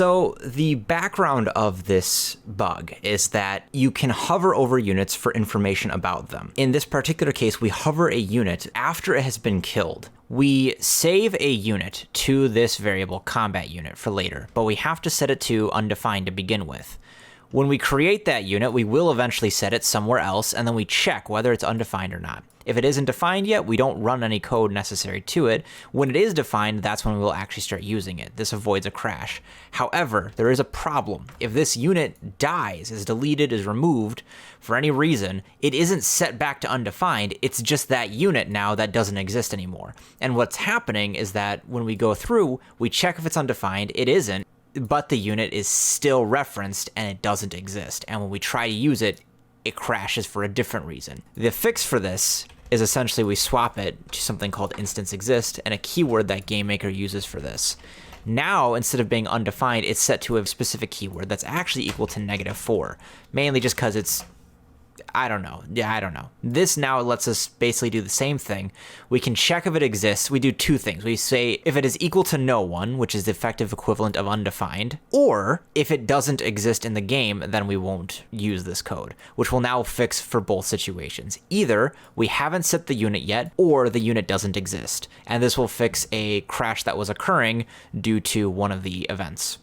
So the background of this bug is that you can hover over units for information about them. In this particular case, we hover a unit after it has been killed. We save a unit to this variable combat unit for later, but we have to set it to undefined to begin with. When we create that unit, we will eventually set it somewhere else, and then we check whether it's undefined or not. If it isn't defined yet, we don't run any code necessary to it. When it is defined, that's when we will actually start using it. This avoids a crash. However, there is a problem. If this unit dies, is deleted, is removed, for any reason, it isn't set back to undefined, it's just that unit now that doesn't exist anymore. And what's happening is that when we go through, we check if it's undefined, it isn't, but the unit is still referenced and it doesn't exist. And when we try to use it, it crashes for a different reason. The fix for this is essentially we swap it to something called instance exist and a keyword that GameMaker uses for this. Now, instead of being undefined, it's set to a specific keyword that's actually equal to -4, mainly just because it's I don't know. This now lets us basically do the same thing. We can check if it exists. We do two things. We say if it is equal to no one, which is the effective equivalent of undefined, or if it doesn't exist in the game, then we won't use this code, which will now fix for both situations. Either we haven't set the unit yet, or the unit doesn't exist. And this will fix a crash that was occurring due to one of the events.